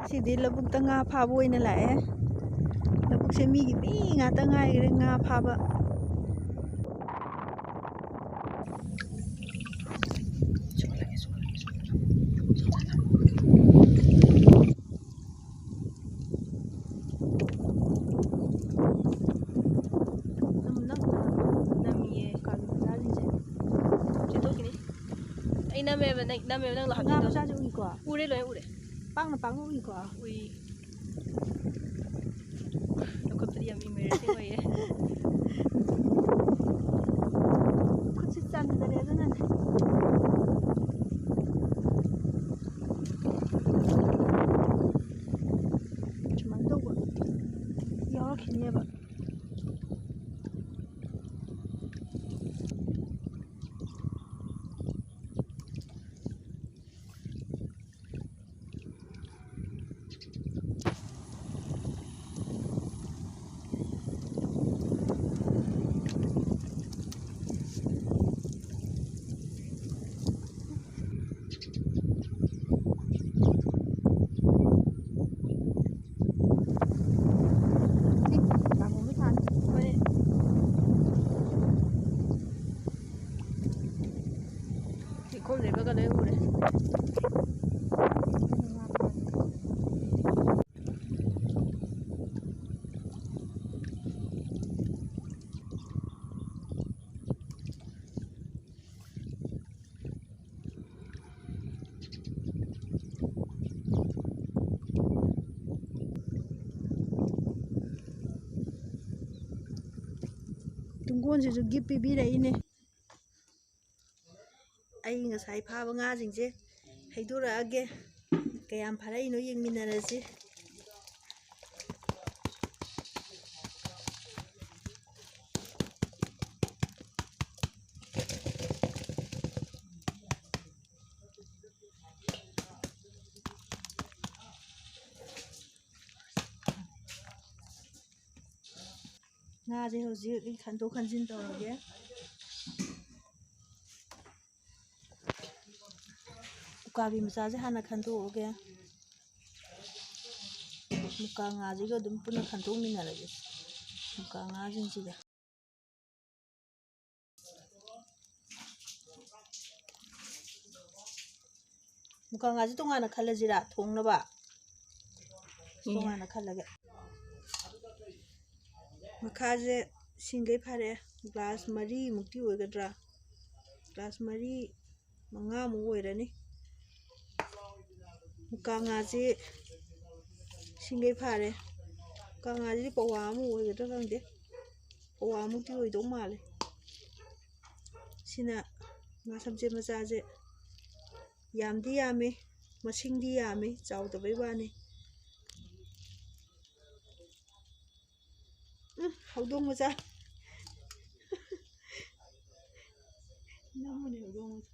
ꯁꯤꯗꯤ ꯂꯧꯕꯨꯛꯇ ꯉꯥ ꯐꯥꯕ ꯑꯣꯏꯅ ꯂꯥꯛꯑꯦ ꯂꯧꯕꯨꯛꯁꯦ ꯃꯤꯒꯤ ꯃꯤ ꯉꯥꯛꯇ ꯉꯥꯏꯈ꯭ꯔꯦ ꯉꯥ ꯐꯥꯕ nameva nang lahat nga masyado uwi ko ure lo ure pang uwi ko uwi ko tadi yang imere sih wae kutsi chan dare dana cuman tuh gua ya kini ba kol leba ka lo ure ꯇꯨꯡꯒꯣꯟꯁꯤꯁꯨ ꯒꯤꯐ ꯄꯤꯕꯤꯔꯛꯏꯅꯦ ꯑꯩ ꯉꯁꯥꯏ ꯐꯥꯕ ꯉꯥꯁꯤꯡꯁꯦ ꯍꯩꯗꯣꯔꯛꯑꯒꯦ ꯀꯌꯥꯝ ꯐꯥꯔꯛꯏꯅꯣ ꯌꯦꯡꯃꯤꯟꯅꯔꯁꯤ ꯉꯥꯁꯦ ꯍꯧꯖꯤꯛ ꯈꯟꯗꯣꯛ ꯈꯟꯖꯤꯟ ꯇꯧꯔꯒꯦ ꯎꯀꯥꯕꯤ ꯃꯆꯥꯁꯦ ꯍꯥꯟꯅ ꯈꯟꯗꯣꯛꯑꯒꯦ ꯃꯨꯀꯥ ꯉꯥꯁꯤꯒ ꯑꯗꯨꯝ ꯄꯨꯟꯅ ꯈꯟꯗꯣꯛꯃꯤꯟꯅꯔꯒꯦ ꯃꯨꯀꯥ ꯉꯥꯁꯤꯡꯁꯤꯒ ꯃꯨꯀꯥ ꯉꯥꯁꯦ ꯇꯣꯉꯥꯟꯅ ꯈꯜꯂꯁꯤꯔꯥ ꯊꯣꯡꯅꯕ ꯇꯣꯉꯥꯟꯅ ꯈꯜꯂꯒꯦ ꯃꯈꯥꯁꯦ ꯁꯤꯡꯒꯩ ꯐꯥꯔꯛꯑꯦ ꯒ꯭ꯂꯥꯁ 4ꯃꯨꯛꯇꯤ ꯑꯣꯏꯒꯗ꯭ꯔꯥ ꯒ꯭ꯂꯥꯁ 4-5ꯃꯨꯛ ꯑꯣꯏꯔꯅꯤ ꯃꯨꯀꯥ ꯉꯥꯁꯤ ꯁꯤꯡꯒꯩ ꯐꯥꯔꯦ ꯃꯨꯀꯥ ꯉꯥꯁꯤꯗꯤ ꯄꯋꯥ ꯑꯃ ꯑꯣꯏꯒꯗ꯭ꯔꯥ ꯈꯪꯗꯦ ꯄꯋꯥꯃꯨꯛꯇꯤ ꯑꯣꯏꯗꯧ ꯃꯥꯜꯂꯦ ꯁꯤꯅ ꯉꯥ ꯁꯝꯆꯦꯠ ꯃꯆꯥꯁꯦ ꯌꯥꯝꯗꯤ ꯌꯥꯝꯃꯤ ꯃꯁꯤꯡꯗꯤ ꯌꯥꯝꯃꯤ ꯆꯥꯎꯗꯕꯩ ꯋꯥꯅꯤ ꯍꯧꯗꯣꯡ ꯃꯆꯥ ꯅꯪꯅꯦ ꯍꯧꯗꯣꯡ ꯃꯆꯥ